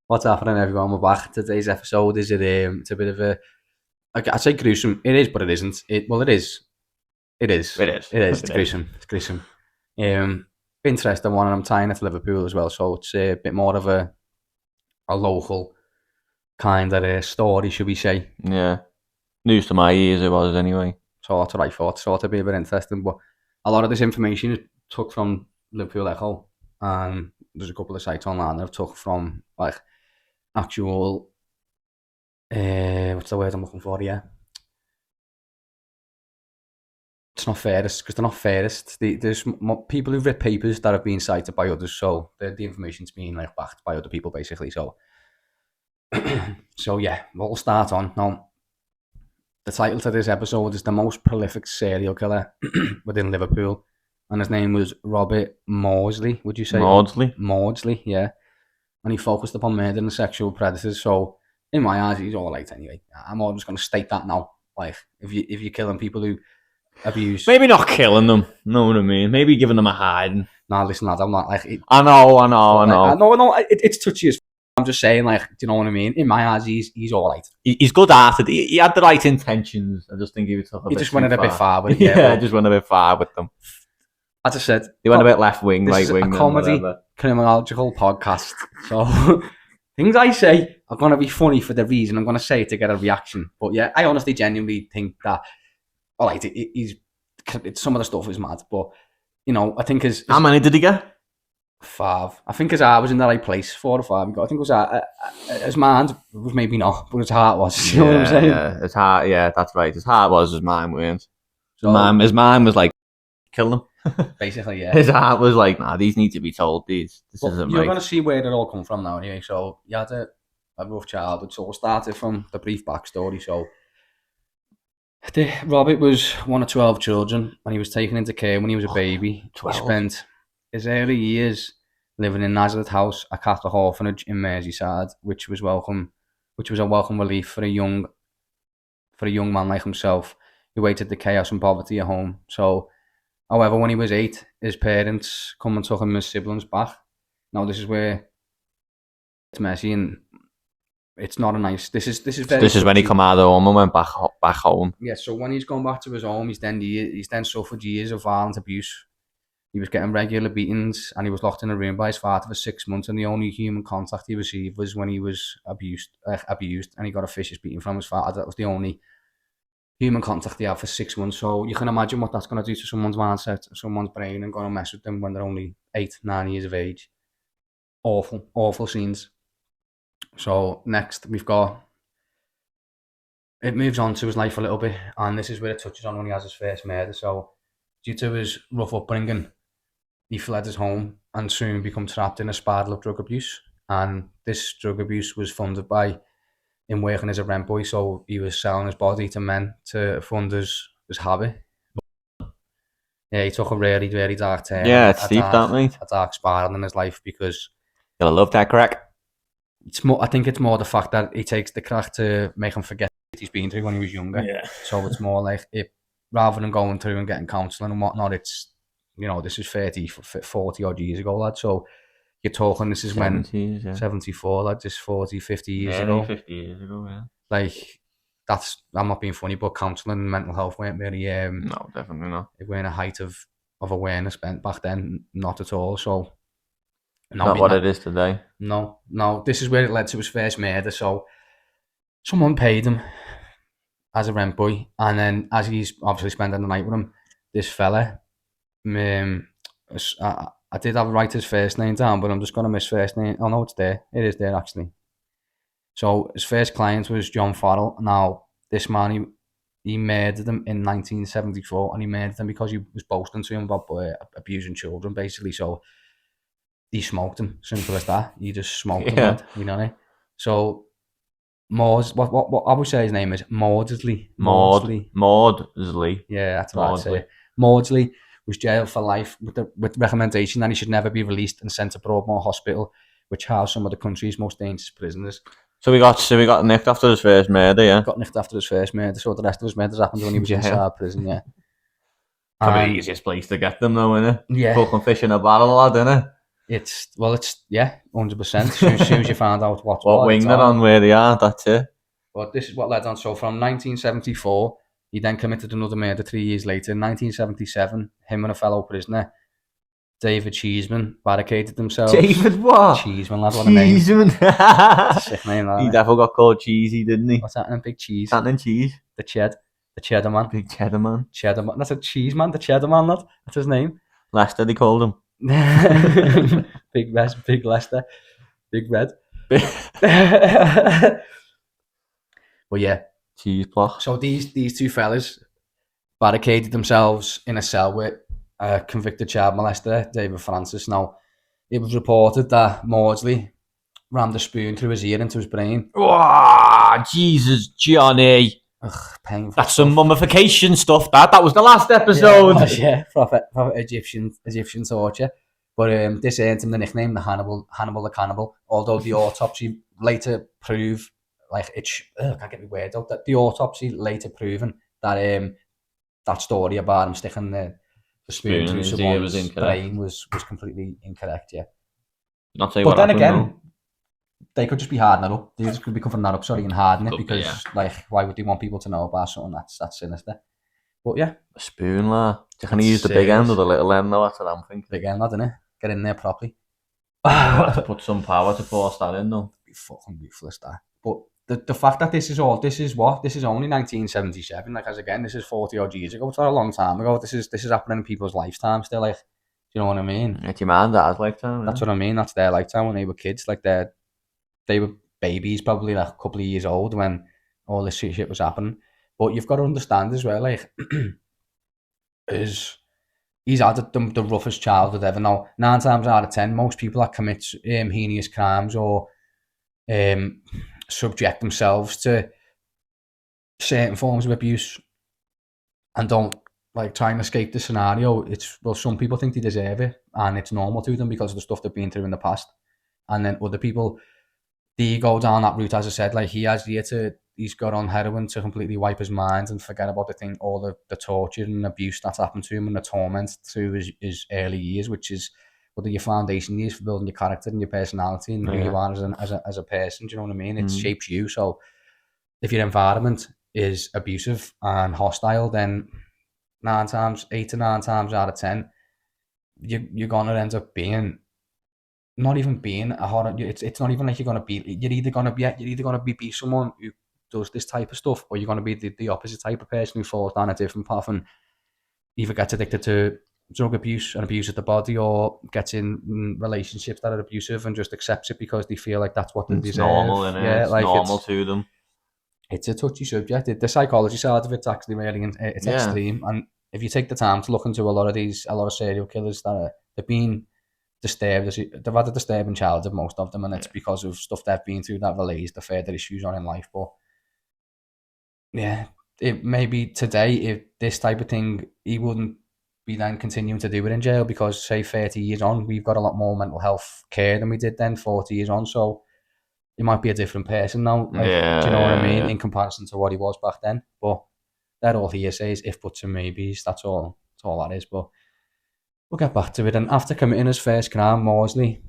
What's happening, everyone? We're back. Today's episode is it's a bit of a, I'd say gruesome. It is, but it isn't. It is. It is. It is. It is. It's It is. gruesome. It's gruesome. Interesting one, and I'm tying it to Liverpool as well, so it's a bit more of a local kind of story, should we say? Yeah. News to my ears it was anyway. So that's what I thought. So it'd be a bit interesting, but a lot of this information is took from Liverpool Echo, and there's a couple of sites online that I've took from like actual. What's the word I'm looking for? Yeah, it's not fairest because they're not fairest. There's people who've read papers that have been cited by others, so the information's being like backed by other people, basically. So, so yeah, we'll start on now. The title to this episode is "The Most Prolific Serial Killer Within Liverpool," and his name was Robert Maudsley. Would you say Maudsley? Maudsley, yeah. And he focused upon murder and sexual predators. So, in my eyes, he's all right anyway. I'm always going to state that now. Like, if you're killing people who abuse, Maybe not killing them. Know what I mean? Maybe giving them a hiding. nah, listen, lad, I'm not like. I know. No, it's touchy as. I'm just saying, like, do you know what I mean? In my eyes, he's all right. He's good at it. He had the right intentions. I just think he was He just went a bit far with it. Yeah, just went a bit far with them. As I said, He went a bit left wing, right wing. This is a comedy, criminological podcast. So things I say are going to be funny for the reason I'm going to say it to get a reaction. But yeah, I honestly, genuinely think that, all right, some of the stuff is mad, but you know, I think how many did he get? 5. I think his heart was in the right place. 4 or 5. I think it was his mind was maybe not, but his heart was. You know what I'm saying? Yeah, his heart. Yeah, that's right. His heart was, his mind weren't. His mind was like, kill them. Basically, yeah. His heart was like, nah, these need to be told. This isn't You're right. going to see where it all come from now, anyway. So you had a rough childhood. So we'll start it from the brief backstory. So Robert was one of 12 children, and he was taken into care when he was a baby. 12. He spent his early years living in Nazareth House, a Catholic orphanage in Merseyside, which was a welcome relief for a young man like himself who waited the chaos and poverty at home. So, however, when he was 8, his parents come and took him and his siblings back. Now, this is where it's messy and it's not a nice. This is when he come out of home and went back home. Yeah, so when he's gone back to his home, he's then suffered years of violent abuse. He was getting regular beatings, and he was locked in a room by his father for 6 months. And the only human contact he received was when he was abused, and he got a vicious beating from his father. That was the only human contact he had for 6 months. So you can imagine what that's going to do to someone's mindset, someone's brain, and going to mess with them when they're only 8, 9 years of age. Awful scenes. So next we've got. It moves on to his life a little bit, and this is where it touches on when he has his first murder. So, due to his rough upbringing, he fled his home and soon became trapped in a spiral of drug abuse. And this drug abuse was funded by him working as a rent boy, so he was selling his body to men to fund his habit. Yeah, he took a really, really dark turn. Yeah, it's deep, that mate. A dark spiral in his life because I love that crack. I think it's more the fact that he takes the crack to make him forget what he's been through when he was younger. Yeah. So it's more like rather than going through and getting counselling and whatnot, it's, you know, this is 40 odd years ago, lad. So you're talking, this is 70s, when 74, lad, just 40, 50 years ago. 50 years ago, yeah. Like, I'm not being funny, but counselling and mental health weren't really, no, definitely not. It weren't a height of awareness back then, not at all. So, not what it is today. No, this is where it led to his first murder. So, someone paid him as a rent boy, and then as he's obviously spending the night with him, this fella, I did have to write his first name down, but I'm just going to miss first name. Oh no, it's there. It is there actually. So his first client was John Farrell. Now this man, he murdered him in 1974, and he murdered him because he was boasting to him about abusing children, basically. So he smoked him. Simple as that. He just smoked him, you know. So what I would say his name is Maudsley. Maudsley. Yeah, that's what I'd say. Maudsley was jailed for life with recommendation that he should never be released and sent to Broadmoor Hospital, which housed some of the country's most dangerous prisoners. So we got nicked after his first murder, yeah? Got nicked after his first murder, so the rest of his murders happened when he was inside prison, yeah. Probably the easiest place to get them though, innit? Yeah. Fucking fish in a barrel, lad, innit? It's 100%. Soon as you find out what's What what, wing it's they're on. on, where they are, that's it. But this is what led on. So from 1974, he then committed another murder 3 years later. In 1977, him and a fellow prisoner, David Cheeseman, barricaded themselves. David what? Cheeseman, lad, what a name. Cheeseman. Sick name, that, He isn't it? definitely got called Cheesy, didn't he? What's happening? Big Cheese. Canton and cheese. The cheddar man. Big cheddar man. Cheddar man. That's a cheese man. The cheddar man, lad. That's his name. Lester, they called him. Big Lester. Big Red. But yeah. Cheese block. So these two fellas barricaded themselves in a cell with a convicted child molester, David Francis. Now, it was reported that Maudsley rammed a spoon through his ear into his brain. Oh, Jesus, Johnny. Ugh, painful. That's some mummification stuff. That was the last episode. Yeah, proper Egyptian torture. But this earned him the nickname the Hannibal the Cannibal. Although the autopsy later proved, I can't get my word out. That the autopsy later proven that that story about him sticking the spoon through someone's brain was completely incorrect. Yeah. Not say but what then happened, again, though. They could just be hardening it up. They just could be covering that up, and hardening it Could be, because, why would they want people to know about something that's sinister? But yeah, A spoon, lad. You can use the big end or the little end, though. That's what I'm thinking. big end, lad, innit? Get in there properly. Have to put some power to force that in, though. Be fucking useless, that. But the fact that this is only 1977. This is 40 odd years ago. It's not a long time ago. This is happening in people's lifetime still. Do you know what I mean? It's your man, dad's lifetime. That's what I mean. That's their lifetime when they were kids. They were babies, probably a couple of years old when all this shit was happening. But you've got to understand as well, he's had the roughest childhood ever. Now, 9 times out of 10, most people that commit heinous crimes or subject themselves to certain forms of abuse and don't try and escape the scenario, some people think they deserve it and it's normal to them because of the stuff they've been through in the past. And then other people, they go down that route, as I said, he's got on heroin to completely wipe his mind and forget about all the torture and abuse that's happened to him and the torment through his early years, which is your foundation years for building your character and your personality and who you are as a person. Do you know what I mean? It shapes you. So if your environment is abusive and hostile, then 8 to 9 times out of 10, you're gonna end up being. Not even being a horror. It's not even like you're gonna be. You're either gonna be someone who does this type of stuff, or you're gonna be the opposite type of person who falls down a different path and either gets addicted to drug abuse and abuse of the body, or gets in relationships that are abusive and just accepts it because they feel like that's what they deserve. Normal, isn't it? Yeah, it's normal to them. It's a touchy subject. The psychology side of it's actually really extreme. And if you take the time to look into a lot of serial killers that they've been disturbed, they've had a disturbing childhood, most of them, and it's because of stuff they've been through that relays the further issues on in life. But yeah, it maybe today, if this type of thing, he wouldn't be then continuing to do it in jail because, say, 30 years on, we've got a lot more mental health care than we did then 40 years on. So he might be a different person now. Do you know what I mean? In comparison to what he was back then. But that all hearsay is if buts and maybes. That's all that is. But we'll get back to it. And after committing his first crime, Maudsley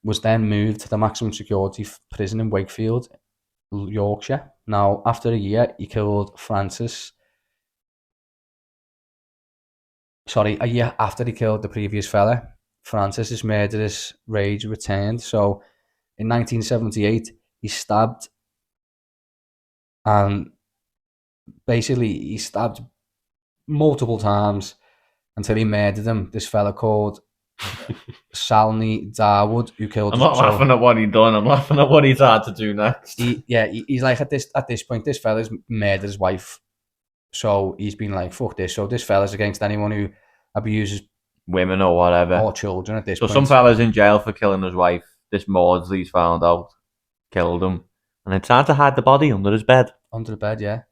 was then moved to the maximum security prison in Wakefield, Yorkshire. Now, after a year, he killed a year after he killed the previous fella, Francis's murderous rage returned. So, in 1978, he stabbed, and basically he stabbed multiple times until he murdered him. This fella called Salney Darwood, who killed. I'm not laughing at what he done. I'm laughing at what he's had to do next. He's like at this point, this fella's murdered his wife, so he's been like, fuck this. So this fella's against anyone who abuses women or whatever, or children at this point. So some fella's in jail for killing his wife. This Maudsley's found out, killed him, and then tried to hide the body under his bed. Under the bed, yeah,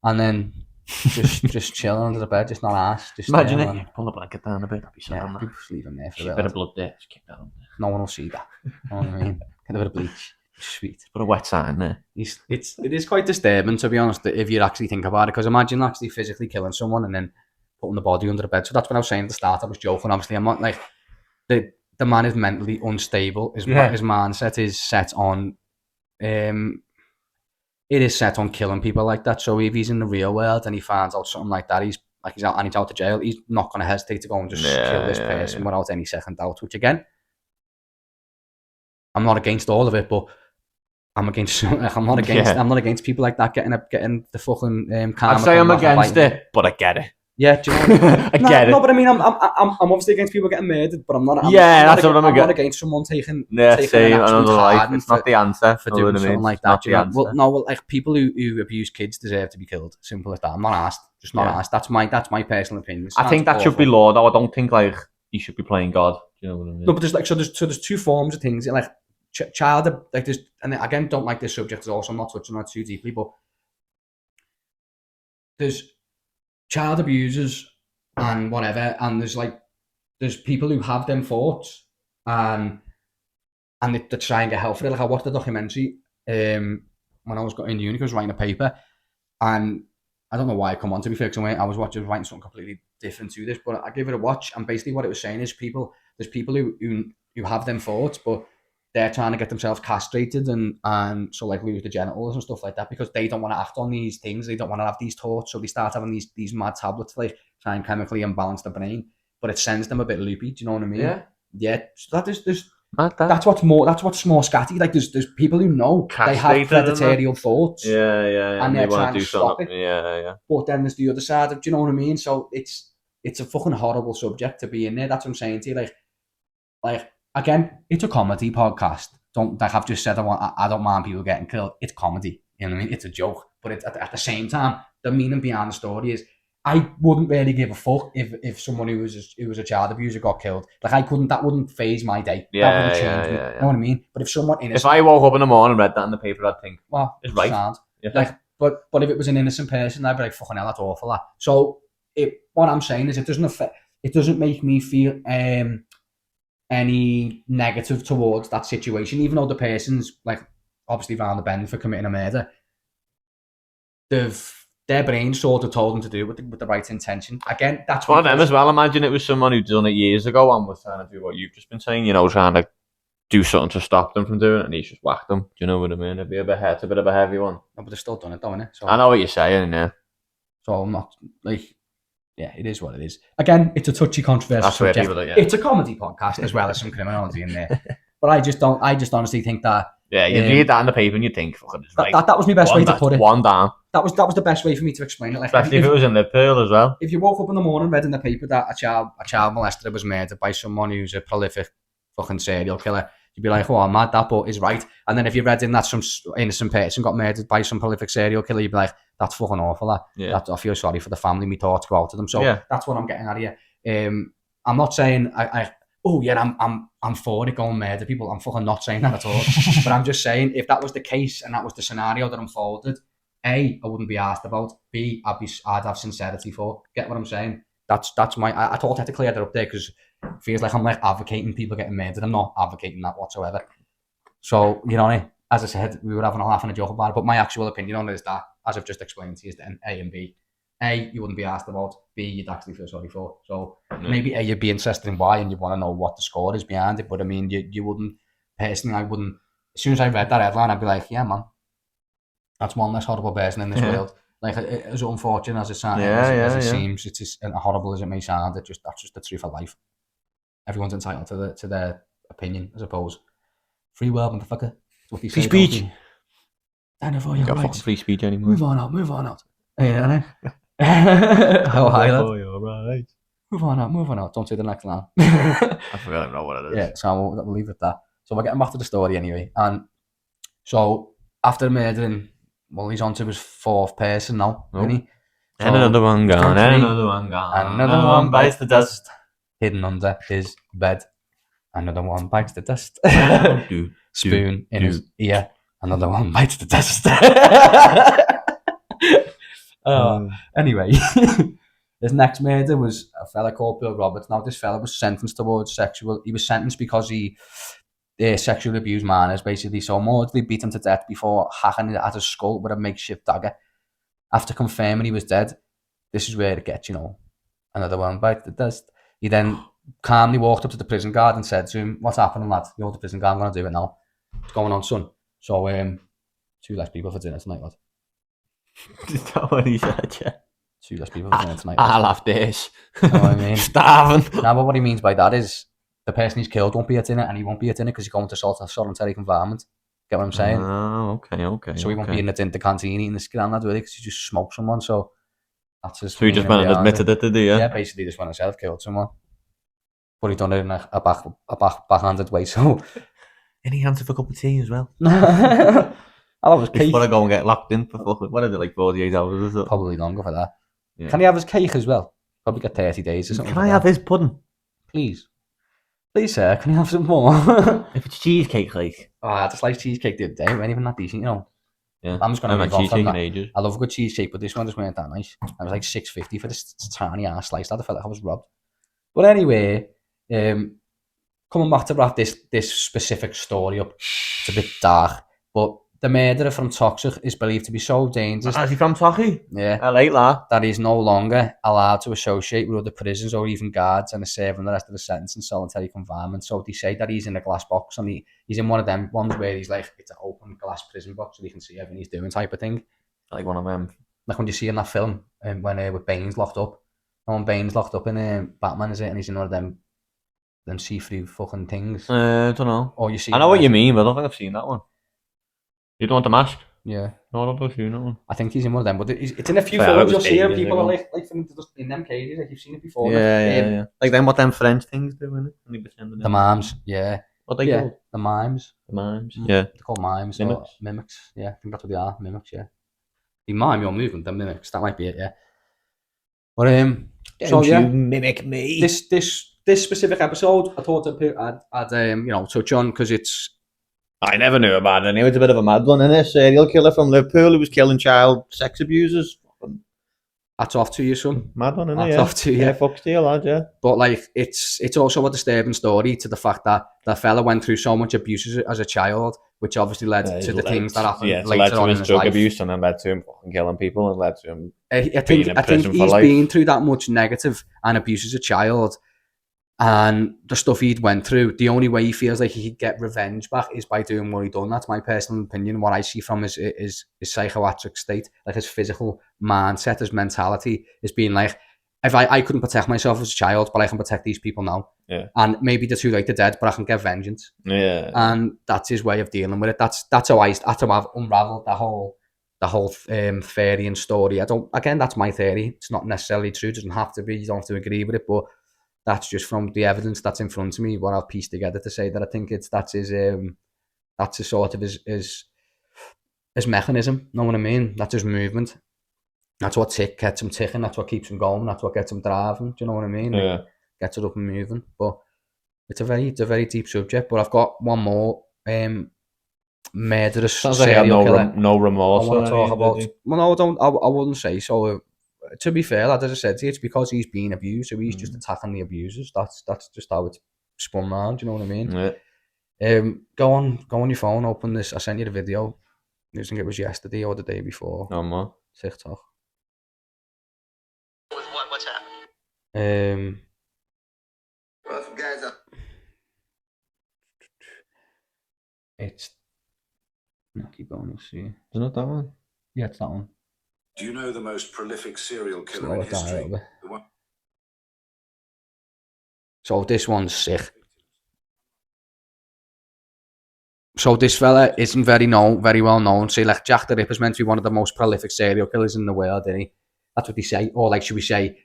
and then just chilling under the bed, just not ass. Just imagine it. You pull the blanket down a bit. That'd be sad. Just leave him there for a bit of blood there. Just keep that on there. No one will see that. You know what I mean? Get a bit of bleach. Sweet. Put a wet sign there. It is quite disturbing, to be honest, if you actually think about it. Because imagine physically killing someone and then putting the body under the bed. So that's what I was saying at the start. I was joking. Obviously, I'm not the man is mentally unstable. His mindset is set on it is set on killing people like that. So if he's in the real world and he finds out something like that, he's out of jail, he's not going to hesitate to go and just kill this person without any second doubt. Which again, I'm not against all of it, but I'm not against people like that getting the fucking karma. I'd say I'm against it, but I get it. Yeah, do you know what I mean? I get it. No, but I mean, I'm obviously against people getting murdered, but I'm not. I'm not against someone taking an absolute life. It's not the answer for doing something like that. Like people who abuse kids deserve to be killed. Simple as that. I'm not asked. Just not asked. That's my personal opinion. I think that should be law, though. I don't think like he should be playing God. Do you know what I mean? No, but there's two forms of things. Like child, like this, and again, don't like this subject at all. So I'm not touching on it too deeply, but there's child abusers and whatever, and there's people who have them thoughts and they try and get help for it. Like I watched a documentary when I was in uni, I was writing a paper, and I don't know why I come on, to be fair, because I was writing something completely different to this, but I gave it a watch, and basically what it was saying is there's people who have them thoughts, but they're trying to get themselves castrated and so like lose the genitals and stuff like that because they don't want to act on these things. They don't want to have these thoughts, so they start having these mad tablets to like try and chemically imbalance the brain, but it sends them a bit loopy. Do you know what I mean? Yeah. So that's what's more scatty. Like there's people who know they have predatory thoughts. Yeah. And they're trying to stop it. Yeah. But then there's the other side of, do you know what I mean? So it's a fucking horrible subject to be in there. That's what I'm saying to you. Like. Again, it's a comedy podcast. I've just said I don't mind people getting killed. It's comedy. You know what I mean? It's a joke. But at the same time, the meaning behind the story is I wouldn't really give a fuck if someone who was a child abuser got killed. Like that wouldn't phase my day. That wouldn't change me. You know what I mean? But if someone innocent, if I woke up in the morning and read that in the paper, I'd think, well, it's right. Yeah. Like, but if it was an innocent person, I'd be like, fucking hell, that's awful. That. So what I'm saying is it doesn't make me feel any negative towards that situation, even though the person's like obviously round the bend for committing a murder. Their brain sort of told them to do it with the right intention. Again, that's one of them as well. Imagine it was someone who'd done it years ago and was trying to do what you've just been saying, trying to do something to stop them from doing it, and he's just whacked them. Do you know what I mean? It'd be a bit of a heavy one. No, but they've still done it, though, innit? So, I know what you're saying, yeah. So I'm not like, yeah, it is what it is. Again, it's a touchy, controversial subject. It's a comedy podcast as well as some criminology in there. But I just honestly think that. Yeah, you read that in the paper and you think, fucking, that was my best way to put it. One down. That was the best way for me to explain it. Like, especially if it was in Liverpool as well. If you woke up in the morning, read in the paper that a child molester was murdered by someone who's a prolific fucking serial killer, you'd be like, oh, I'm mad, that but is right. And then if you read in that some innocent person got murdered by some prolific serial killer, you'd be like, that's fucking awful. I feel sorry for the family. My thoughts go out to them. So that's what I'm getting at here. I'm not saying I'm for it going murder people. I'm fucking not saying that at all. But I'm just saying if that was the case and that was the scenario that unfolded, A, I wouldn't be asked about. B, I'd have sincerity for. Get what I'm saying? That's my. I thought I had to clear that up there because it feels like I'm like advocating people getting murdered. I'm not advocating that whatsoever. So as I said, we were having a laugh and a joke about it. But my actual opinion on it is that, as I've just explained to you, is then A and B. A, you wouldn't be asked about. B, you'd actually feel sorry for. So maybe A, you'd be interested in why and you want to know what the score is behind it. But I mean, you wouldn't, personally, I wouldn't, as soon as I read that headline, I'd be like, yeah, man, that's one less horrible person in this world. Like, as unfortunate as it sounds, as it seems, it's as horrible as it may sound, that's just the truth of life. Everyone's entitled to their opinion, I suppose. Free world, motherfucker. Free speech. Stand up for your rights. Free speech anymore. Move on out. Yeah, how high that? Right. Move on out. Don't say the next line. I forgot what it is. Yeah, so we'll leave it at that. So we're getting back to the story anyway. And so after murdering, well, he's on to his fourth person now, isn't he? So, and another one gone, and another one gone. And another one bites the dust. Hidden under his bed. Another one bites the dust. Spoon in his ear. Another one bites the dust. Anyway, his next murder was a fella called Bill Roberts. Now, this fella was sentenced towards he was sentenced because he sexually abused minors, basically. So Maudsley beat him to death before hacking it at his skull with a makeshift dagger. After confirming he was dead, this is where it gets, another one bites the dust. He then calmly walked up to the prison guard and said to him, "What's happening, lad? You're the prison guard. I'm going to do it now. What's going on, son?" So, 2 less people for dinner tonight, lad. Is that what he said? Yeah. 2 less people for dinner tonight. I'll have this. You know what I mean? Starving. Now, but what he means by that is the person he's killed won't be at dinner, and he won't be at dinner because he's going to solitary confinement. Get what I'm saying? Oh, okay. So he won't be in the canteen eating the skin lad, really, because he just smoked someone. So that's his. So he just went and admitted it, did he? Yeah, basically just went and said I've killed someone, but he done it in a backhanded way. So. Any answer for a cup of tea as well? I'll have his cake. Before I go and get locked in for fucking, what is it, like 48 hours or so? Probably longer for that. Yeah. Can he have his cake as well? Probably get 30 days or something. Can I have his pudding? Please, sir, can you have some more? If it's cheesecake, like. Oh, I just like cheesecake the other day. It wasn't even that decent, you know. Yeah. I'm just going to move on from that. Ages. I love a good cheesecake, but this one just weren't that nice. I was like $6.50 for this tiny ass slice. I felt like I was robbed. But anyway, coming back to wrap this specific story up, it's a bit dark, but the murderer from Toxic is believed to be so dangerous. Is he from Toxic? Yeah. I like that. That he's no longer allowed to associate with other prisons or even guards and is serving the rest of the sentence in solitary confinement. So they say that he's in a glass box and he's in one of them ones where he's like, it's an open glass prison box so he can see everything he's doing type of thing. Like one of them. Like when you see in that film when with Bane's locked up. When Bane's locked up in Batman, is it? And he's in one of them see-through fucking things. I don't know. Or you see. I know what you mean, but I don't think I've seen that one. You don't want the mask? Yeah. No, I don't think I've seen that one. I think he's in one of them, but it's in a few films you'll see him. People are like in them cages, like you've seen it before. Yeah. Like them, what them French things do, innit? The mimes, yeah. What they called? The mimes. The mimes, yeah. They're called mimes. Mimics. Or mimics, yeah. I think that's what they are, mimics, yeah. You mime your movement, then mimics. That might be it, yeah. But Don't you mimic me. This specific episode, I thought I'd touch on because it's. I never knew about it. He was a bit of a mad one, innit? Serial killer from Liverpool who was killing child sex abusers. That's off to you, son. Mad one, innit? That's off to you. Yeah, fuck to you, lad, yeah. But like, it's also a disturbing story to the fact that that fella went through so much abuse as a child, which obviously led to the things that happened later on in his drug life. Abuse and then led to him fucking killing people and led to him. I think he's been through that much negative and abuse as a child. And the stuff he'd went through, the only way he feels like he could get revenge back is by doing what he done. That's my personal opinion. What I see from his psychiatric state, like his physical mindset, his mentality, is being like, if I couldn't protect myself as a child, but I can protect these people now. Yeah. And maybe they're too late, they're dead, but I can get vengeance. Yeah. And that's his way of dealing with it. That's how I've unraveled the whole theory and story. That's my theory. It's not necessarily true. It doesn't have to be. You don't have to agree with it, but that's just from the evidence that's in front of me, what I've pieced together to say that I think that's his sort of his mechanism. Know what I mean? That's his movement. That's what gets him ticking. That's what keeps him going. That's what gets him driving. Do you know what I mean? Yeah. Gets it up and moving. But it's a very deep subject. But I've got one more murderous serial killer. No remorse. I want to talk about. Well, no, I don't. I wouldn't say so. To be fair, as I said to you, it's because he's been abused, so he's just attacking the abusers. That's just how it's spun round. Do you know what I mean? Yeah. Go on your phone, open this. I sent you the video. I think it was yesterday or the day before. No more. TikTok. What's happening? Well, some guys up. It's. No, keep going. You'll see. Isn't it that one? Yeah, it's that one. Do you know the most prolific serial killer in history? So this one's sick. So this fella isn't very well known. Say like Jack the Ripper's meant to be one of the most prolific serial killers in the world, isn't he? That's what they say. Or like, should we say,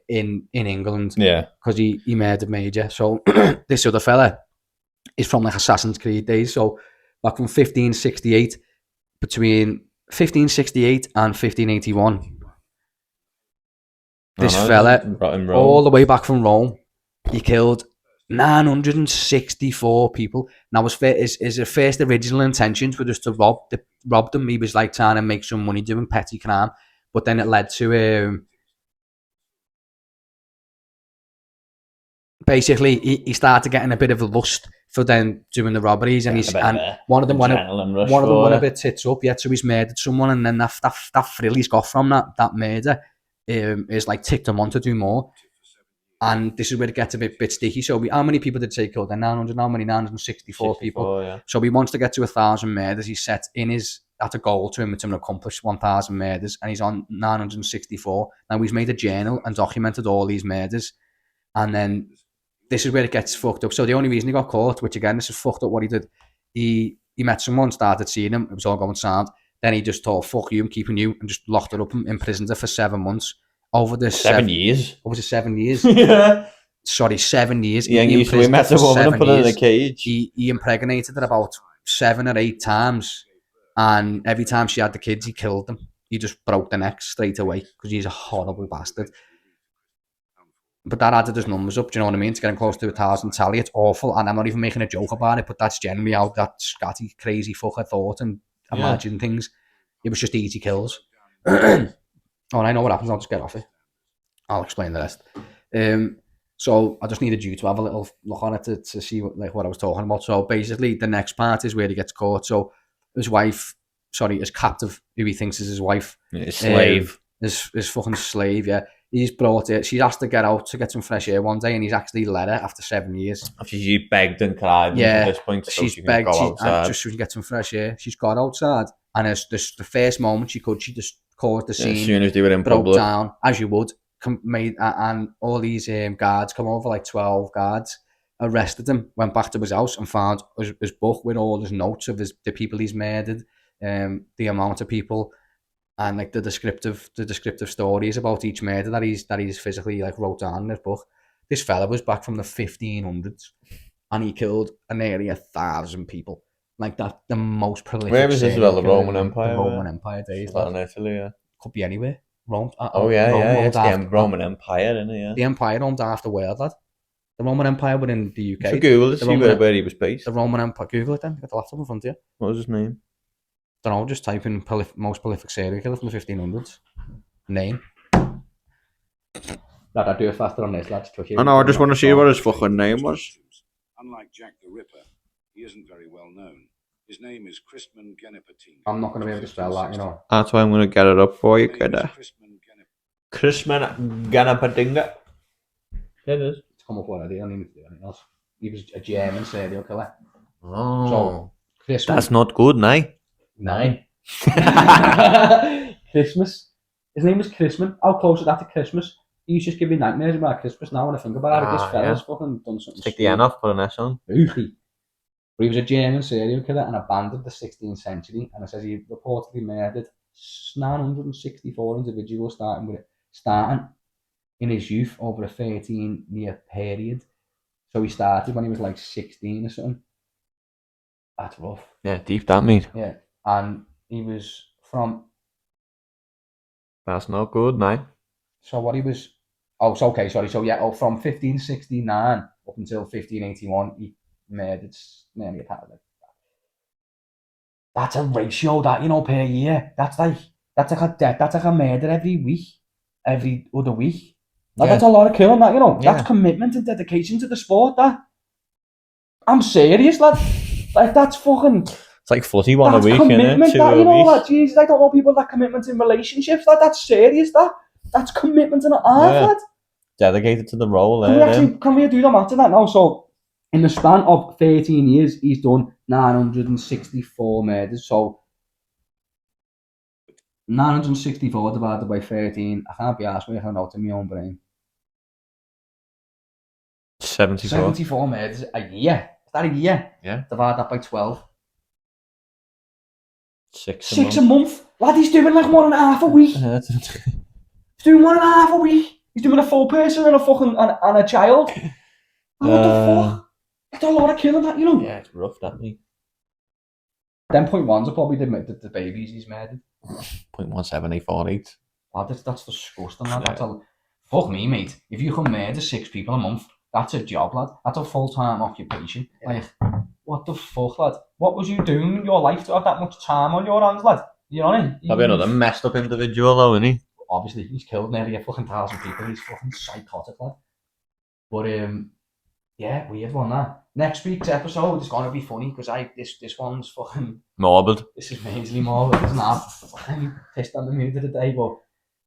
in England? Yeah. Because he murdered major. So this other fella is from like Assassin's Creed days. So back from 1568, between 1568 and 1581. This fella, all the way back from Rome, he killed 964 people. Now his first original intentions were just to rob them. He was like trying to make some money doing petty crime, but then it led to basically he started getting a bit of a lust for then doing the robberies, and one of them went a bit tits up. Yeah, so he's murdered someone, and then that thrill he's got from that murder is like ticked him on to do more. And this is where it gets a bit sticky. So how many people did say killed? 900, how many? 964 people. Yeah. So he wants to get to 1,000 murders. He set that's a goal to him to accomplish 1,000 murders, and he's on 964. Now he's made a journal and documented all these murders, and then this is where it gets fucked up. So the only reason he got caught, which again, this is fucked up what he did, he met someone, started seeing him, it was all going sound. Then he just thought, fuck you, I'm keeping you, and just locked her up and imprisoned her for 7 months. Over the 7 years? What was it, 7 years? Yeah. Sorry, 7 years. Yeah, so he met a woman and put her in a cage. He impregnated her about 7 or 8 times, and every time she had the kids, he killed them. He just broke the neck straight away, because he's a horrible bastard. But that added his numbers up, do you know what I mean? It's getting close to 1,000 tally. It's awful, and I'm not even making a joke about it, but that's generally how that scatty, crazy fucker thought and imagined things. It was just easy kills. Oh, and I know what happens. I'll just get off it. I'll explain the rest. So I just needed you to have a little look on it to see what I was talking about. So basically, the next part is where he gets caught. So his captive, who he thinks is his wife, his slave, his fucking slave. Yeah, he's brought it. She's asked to get out to get some fresh air one day, and he's actually let her after 7 years. After she begged and cried. Yeah, at this point, so she's she begged can go outside. just so she can get some fresh air. She's got outside, and as the first moment she just caused the scene. As soon as they were in broke public, down as you would. And all these guards come over, like 12 guards, arrested him, went back to his house and found his book with all his notes of the people he's murdered, the amount of people, and like the descriptive stories about each murder that he's physically like wrote down in his book. This fella was back from the 1500s, and he killed nearly 1,000 people. Like that, the most prolific. Where was this? Well, the Roman Empire. The Roman Empire days. In Italy, yeah. Could be anywhere. Rome. It's the Roman Empire, isn't it? Yeah. The Empire owned half the world, lad. The Roman Empire were in the UK. So Google to see where he was based. The Roman Empire. Google it then. Got the laptop in front of you. What was his name? Don't know. Just type in most prolific serial killer from the 1500s. Name. Lad, I do it faster on this, lads. I know. I just want to see what his fucking name was. Unlike Jack the Ripper, he isn't very well known. His name is Crispin Genipatinga. I'm not going to be able to spell that, you know. That's why I'm going to get it up for you, kidda. Crispin Genipatinga. It is. It's come up already. I don't need to do anything else. He was a German serial killer. Oh. So, Crispin. That's not good, nah. Nine. Christmas. His name was Crispin. How close is that to Christmas? He used to just give me nightmares about Christmas now when I think about it. This fella's fucking done something. Take the N off, put an S on. But he was a German serial killer and a band of the 16th century, and it says he reportedly murdered 964 individuals, starting in his youth over a 13-year period. So he started when he was like 16 or something. That's rough. Yeah, deep that mean. Yeah, and he was from. That's not good, nah. So what he was. Oh, so okay, sorry. So yeah, from 1569 up until 1581, he murdered nearly 1,000. That's a ratio that, you know, per year. That's like a murder every week, every other week. Like, that's a lot of killing, that, you know. That's commitment and dedication to the sport, that. I'm serious, lad. Like, that's fucking. It's like footy one a week, commitment, innit? That, you know, like, Jesus, I don't know people that commitment in relationships. That's serious, that. That's commitment in an half, lad. Dedicated to the role, Can we do the math to that now? So, in the span of 13 years, he's done 964 murders. So, 964 divided by 13. I can't be asked me if I know it in my own brain. 74 murders a year. Is that a year? Yeah. Divide that by 12. 6 a month. Lad, he's doing like 1.5 a week. He's doing 1.5 a week. He's doing a full person and a fucking and a child. What the fuck? That's a lot of killing, that, you know. Yeah, it's rough, that me. Then 0.1s are probably the babies he's murdered. 0.17848. Lad, that's disgusting, lad. Yeah. Fuck me, mate. If you can murder 6 people a month, that's a job, lad. That's a full-time occupation. Yeah. Like, what the fuck, lad? What was you doing in your life to have that much time on your hands, lad? You know what I mean? Probably another messed up individual, though, isn't he? Obviously, he's killed nearly 1,000 people. He's fucking psychotic, lad. But, yeah, weird one, that. Next week's episode is going to be funny, because this one's fucking... Morbid. This is majorly morbid, isn't it? I'm fucking pissed on the mood of the day, but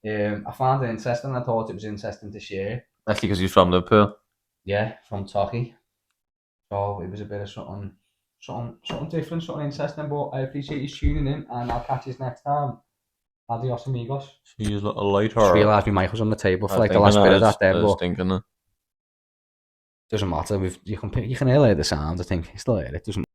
I found it interesting. I thought it was interesting to share. That's because he's from Liverpool. Yeah, from Turkey. So it was a bit of something different, something interesting. But I appreciate you tuning in, and I'll catch you next time. Adios, amigos. See you a little later. Just realised my mic was on the table for like the last thinking bit that, of that there, I was but thinking that. doesn't matter. You can hear the sound. I think you still hear it. Doesn't.